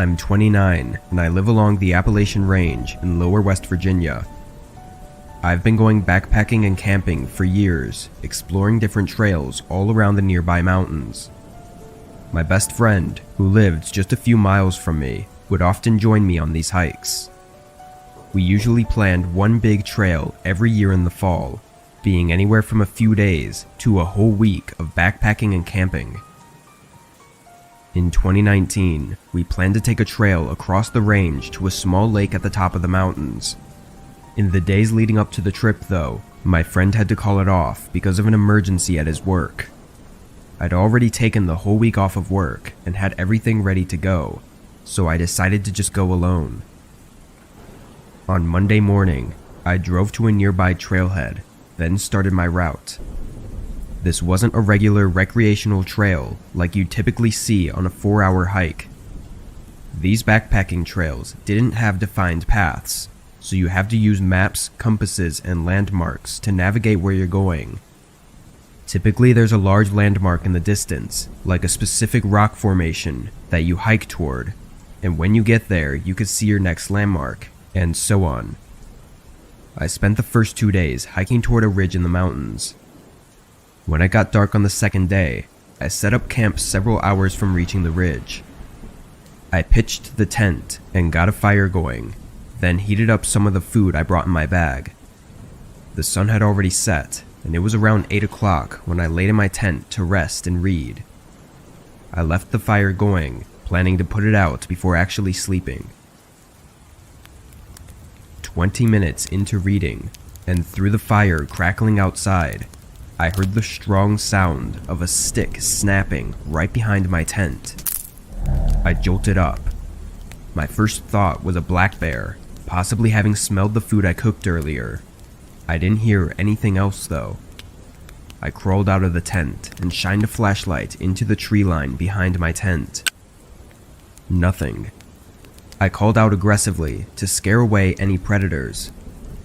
I'm 29 and I live along the Appalachian Range in lower West Virginia. I've been going backpacking and camping for years, exploring different trails all around the nearby mountains. My best friend, who lived just a few miles from me, would often join me on these hikes. We usually planned one big trail every year in the fall, being anywhere from a few days to a whole week of backpacking and camping. In 2019, we planned to take a trail across the range to a small lake at the top of the mountains. In the days leading up to the trip though, my friend had to call it off because of an emergency at his work. I'd already taken the whole week off of work and had everything ready to go, so I decided to just go alone. On Monday morning, I drove to a nearby trailhead, then started my route. This wasn't a regular recreational trail like you'd typically see on a 4-hour hike. These backpacking trails didn't have defined paths, so you have to use maps, compasses, and landmarks to navigate where you're going. Typically there's a large landmark in the distance, like a specific rock formation that you hike toward, and when you get there you can see your next landmark, and so on. I spent the first 2 days hiking toward a ridge in the mountains. When it got dark on the second day, I set up camp several hours from reaching the ridge. I pitched the tent and got a fire going, then heated up some of the food I brought in my bag. The sun had already set, and it was around 8 o'clock when I laid in my tent to rest and read. I left the fire going, planning to put it out before actually sleeping. 20 minutes into reading, and through the fire crackling outside, I heard the strong sound of a stick snapping right behind my tent. I jolted up. My first thought was a black bear, possibly having smelled the food I cooked earlier. I didn't hear anything else though. I crawled out of the tent and shined a flashlight into the tree line behind my tent. Nothing. I called out aggressively to scare away any predators,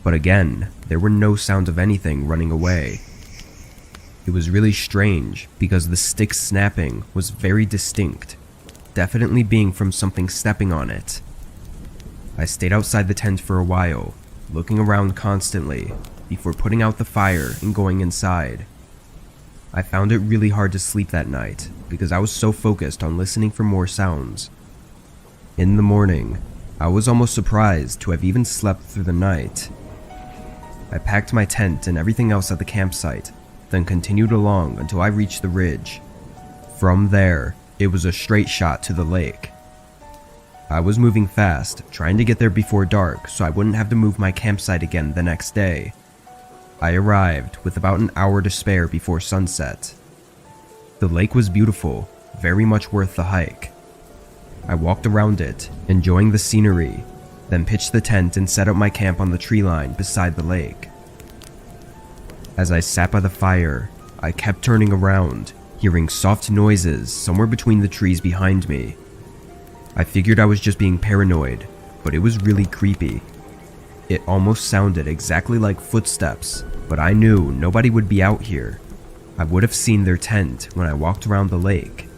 but again, there were no sounds of anything running away. It was really strange because the stick snapping was very distinct, definitely being from something stepping on it. I stayed outside the tent for a while, looking around constantly, before putting out the fire and going inside. I found it really hard to sleep that night because I was so focused on listening for more sounds. In the morning, I was almost surprised to have even slept through the night. I packed my tent and everything else at the campsite, then continued along until I reached the ridge. From there, it was a straight shot to the lake. I was moving fast, trying to get there before dark so I wouldn't have to move my campsite again the next day. I arrived with about an hour to spare before sunset. The lake was beautiful, very much worth the hike. I walked around it, enjoying the scenery, then pitched the tent and set up my camp on the tree line beside the lake. As I sat by the fire, I kept turning around, hearing soft noises somewhere between the trees behind me. I figured I was just being paranoid, but it was really creepy. It almost sounded exactly like footsteps, but I knew nobody would be out here. I would have seen their tent when I walked around the lake.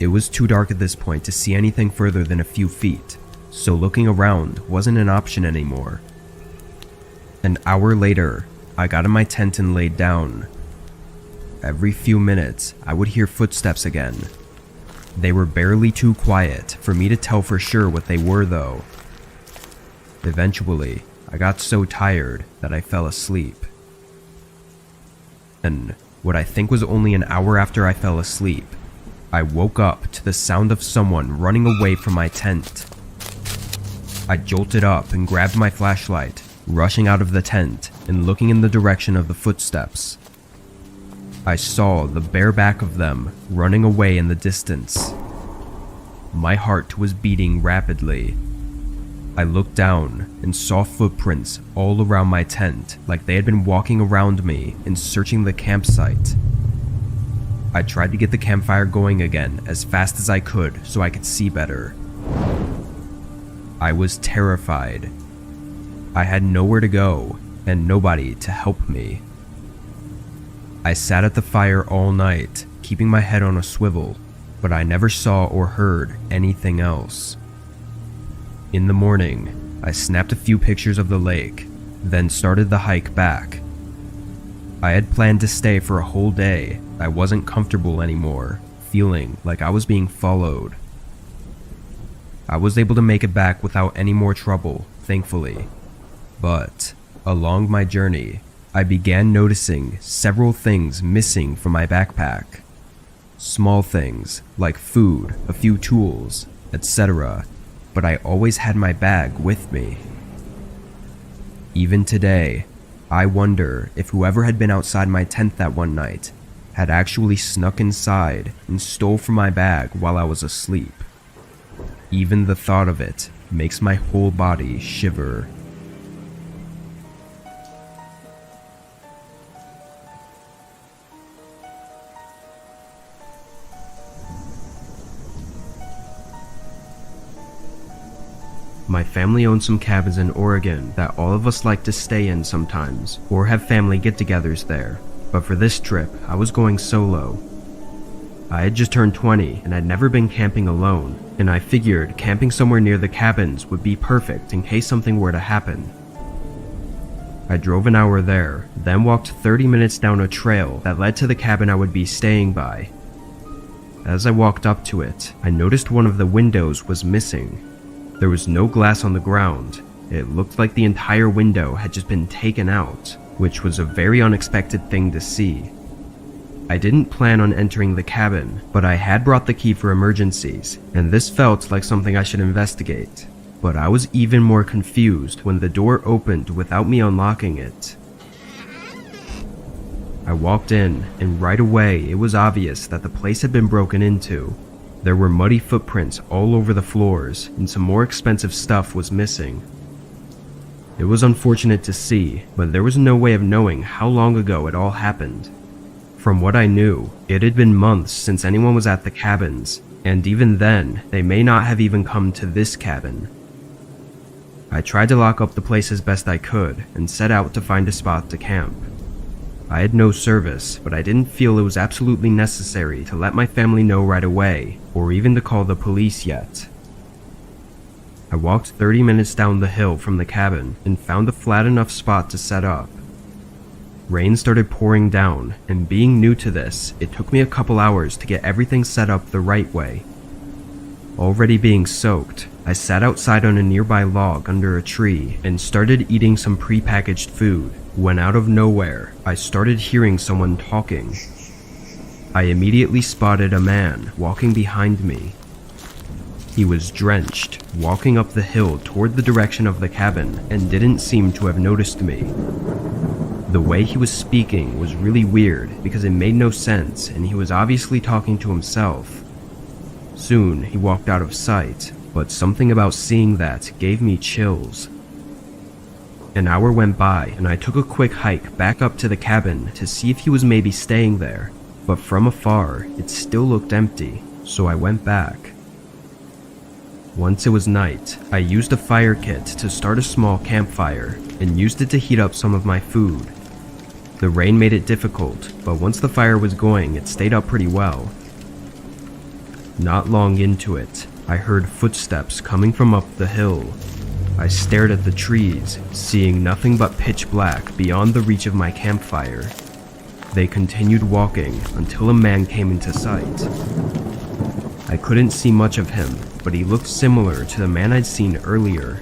It was too dark at this point to see anything further than a few feet, so looking around wasn't an option anymore. An hour later, I got in my tent and laid down. Every few minutes, I would hear footsteps again. They were barely too quiet for me to tell for sure what they were though. Eventually, I got so tired that I fell asleep. And what I think was only an hour after I fell asleep, I woke up to the sound of someone running away from my tent. I jolted up and grabbed my flashlight, rushing out of the tent and looking in the direction of the footsteps. I saw the bare back of them running away in the distance. My heart was beating rapidly. I looked down and saw footprints all around my tent like they had been walking around me and searching the campsite. I tried to get the campfire going again as fast as I could so I could see better. I was terrified. I had nowhere to go and nobody to help me. I sat at the fire all night, keeping my head on a swivel, but I never saw or heard anything else. In the morning, I snapped a few pictures of the lake, then started the hike back. I had planned to stay for a whole day. I wasn't comfortable anymore, feeling like I was being followed. I was able to make it back without any more trouble, thankfully. But along my journey, I began noticing several things missing from my backpack. Small things like food, a few tools, etc., but I always had my bag with me. Even today, I wonder if whoever had been outside my tent that one night had actually snuck inside and stole from my bag while I was asleep. Even the thought of it makes my whole body shiver. My family owns some cabins in Oregon that all of us like to stay in sometimes, or have family get-togethers there. But for this trip, I was going solo. I had just turned 20 and had never been camping alone, and I figured camping somewhere near the cabins would be perfect in case something were to happen. I drove an hour there, then walked 30 minutes down a trail that led to the cabin I would be staying by. As I walked up to it, I noticed one of the windows was missing. There was no glass on the ground. It looked like the entire window had just been taken out, which was a very unexpected thing to see. I didn't plan on entering the cabin, but I had brought the key for emergencies, and this felt like something I should investigate. But I was even more confused when the door opened without me unlocking it. I walked in, and right away it was obvious that the place had been broken into. There were muddy footprints all over the floors, and some more expensive stuff was missing. It was unfortunate to see, but there was no way of knowing how long ago it all happened. From what I knew, it had been months since anyone was at the cabins, and even then, they may not have even come to this cabin. I tried to lock up the place as best I could, and set out to find a spot to camp. I had no service, but I didn't feel it was absolutely necessary to let my family know right away, or even to call the police yet. I walked 30 minutes down the hill from the cabin and found a flat enough spot to set up. Rain started pouring down, and being new to this, it took me a couple hours to get everything set up the right way. Already being soaked, I sat outside on a nearby log under a tree and started eating some prepackaged food, when out of nowhere, I started hearing someone talking. I immediately spotted a man walking behind me. He was drenched, walking up the hill toward the direction of the cabin, and didn't seem to have noticed me. The way he was speaking was really weird because it made no sense, and he was obviously talking to himself. Soon, he walked out of sight, but something about seeing that gave me chills. An hour went by, and I took a quick hike back up to the cabin to see if he was maybe staying there, but from afar, it still looked empty, so I went back. Once it was night, I used a fire kit to start a small campfire, and used it to heat up some of my food. The rain made it difficult, but once the fire was going, it stayed up pretty well. Not long into it, I heard footsteps coming from up the hill. I stared at the trees, seeing nothing but pitch black beyond the reach of my campfire. They continued walking until a man came into sight. I couldn't see much of him, but he looked similar to the man I'd seen earlier.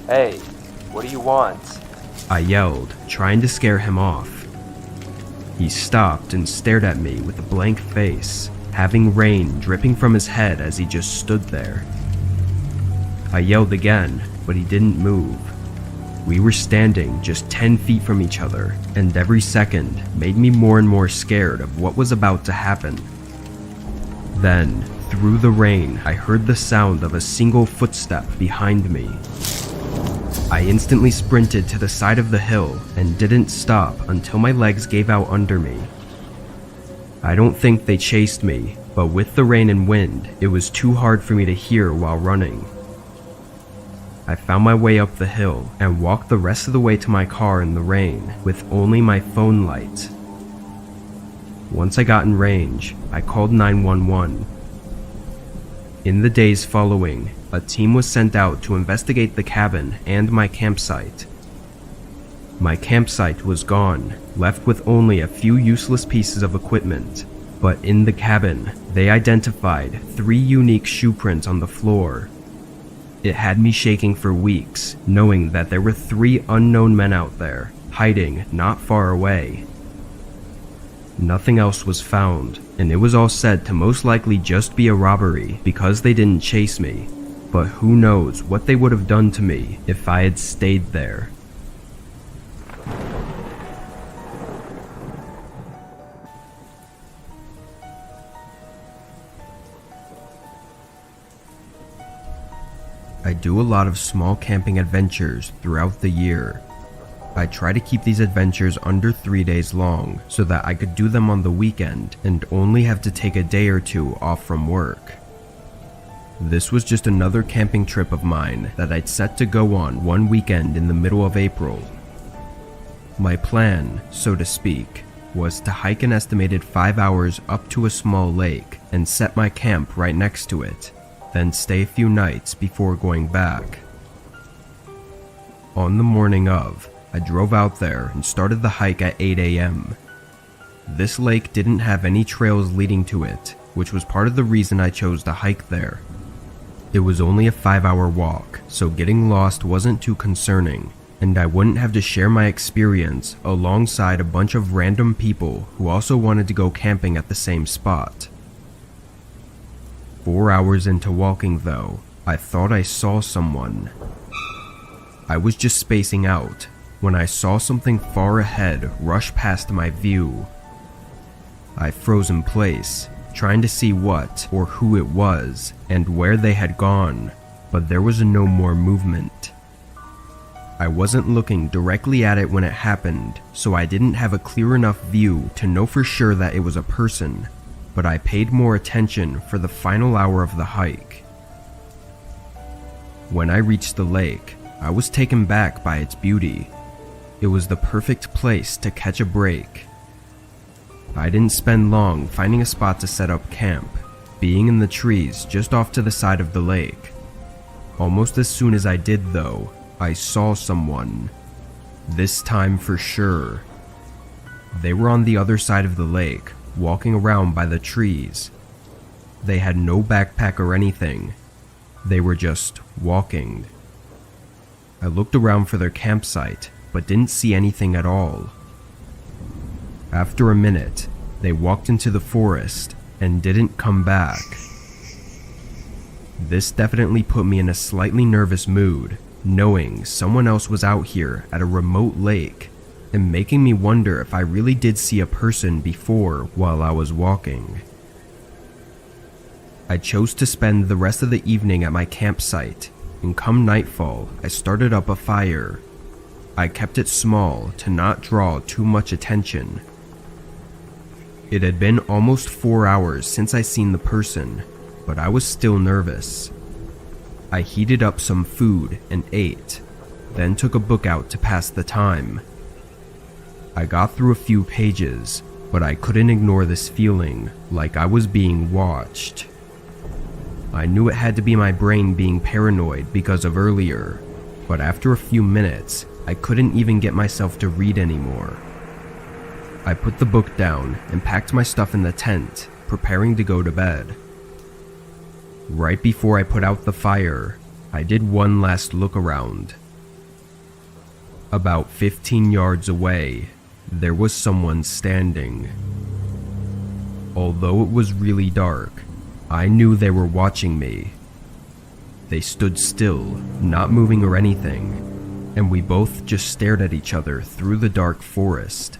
"Hey, what do you want?" I yelled, trying to scare him off. He stopped and stared at me with a blank face, having rain dripping from his head as he just stood there. I yelled again, but he didn't move. We were standing just 10 feet from each other, and every second made me more and more scared of what was about to happen. Then, through the rain, I heard the sound of a single footstep behind me. I instantly sprinted to the side of the hill and didn't stop until my legs gave out under me. I don't think they chased me, but with the rain and wind, it was too hard for me to hear while running. I found my way up the hill and walked the rest of the way to my car in the rain with only my phone light. Once I got in range, I called 911. In the days following, a team was sent out to investigate the cabin and my campsite. My campsite was gone, left with only a few useless pieces of equipment, but in the cabin, they identified 3 unique shoe prints on the floor. It had me shaking for weeks, knowing that there were 3 unknown men out there, hiding not far away. Nothing else was found, and it was all said to most likely just be a robbery because they didn't chase me, but who knows what they would have done to me if I had stayed there. I do a lot of small camping adventures throughout the year. I try to keep these adventures under 3 days long so that I could do them on the weekend and only have to take a day or 2 off from work. This was just another camping trip of mine that I'd set to go on one weekend in the middle of April. My plan, so to speak, was to hike an estimated 5 hours up to a small lake and set my camp right next to it, then stay a few nights before going back. On the morning of, I drove out there and started the hike at 8 a.m. This lake didn't have any trails leading to it, which was part of the reason I chose to hike there. It was only a 5-hour walk, so getting lost wasn't too concerning, and I wouldn't have to share my experience alongside a bunch of random people who also wanted to go camping at the same spot. 4 hours into walking though, I thought I saw someone. I was just spacing out when I saw something far ahead rush past my view. I froze in place, trying to see what or who it was and where they had gone, but there was no more movement. I wasn't looking directly at it when it happened, so I didn't have a clear enough view to know for sure that it was a person, but I paid more attention for the final hour of the hike. When I reached the lake, I was taken back by its beauty. It was the perfect place to catch a break. I didn't spend long finding a spot to set up camp, being in the trees just off to the side of the lake. Almost as soon as I did though, I saw someone. This time for sure. They were on the other side of the lake, walking around by the trees. They had no backpack or anything. They were just walking. I looked around for their campsite, but didn't see anything at all. After a minute, they walked into the forest and didn't come back. This definitely put me in a slightly nervous mood, knowing someone else was out here at a remote lake, and making me wonder if I really did see a person before while I was walking. I chose to spend the rest of the evening at my campsite, and come nightfall, I started up a fire. I kept it small to not draw too much attention. It had been almost 4 hours since I seen the person, but I was still nervous. I heated up some food and ate, then took a book out to pass the time. I got through a few pages, but I couldn't ignore this feeling like I was being watched. I knew it had to be my brain being paranoid because of earlier, but after a few minutes, I couldn't even get myself to read anymore. I put the book down and packed my stuff in the tent, preparing to go to bed. Right before I put out the fire, I did one last look around. About 15 yards away, there was someone standing. Although it was really dark, I knew they were watching me. They stood still, not moving or anything, and we both just stared at each other through the dark forest.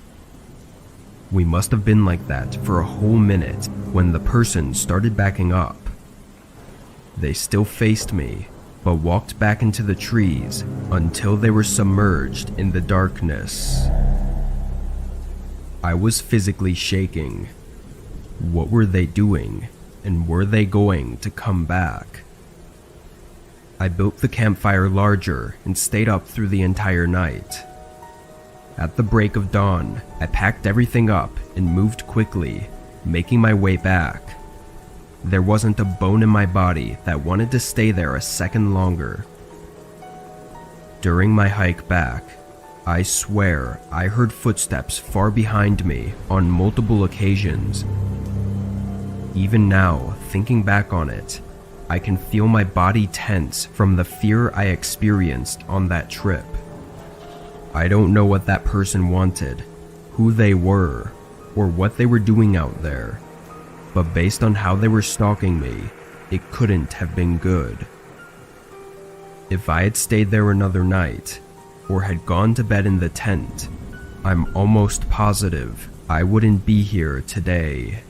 We must have been like that for a whole minute when the person started backing up. They still faced me, but walked back into the trees until they were submerged in the darkness. I was physically shaking. What were they doing, and were they going to come back? I built the campfire larger and stayed up through the entire night. At the break of dawn, I packed everything up and moved quickly, making my way back. There wasn't a bone in my body that wanted to stay there a second longer. During my hike back, I swear I heard footsteps far behind me on multiple occasions. Even now, thinking back on it, I can feel my body tense from the fear I experienced on that trip. I don't know what that person wanted, who they were, or what they were doing out there, but based on how they were stalking me, it couldn't have been good. If I had stayed there another night, or had gone to bed in the tent, I'm almost positive I wouldn't be here today.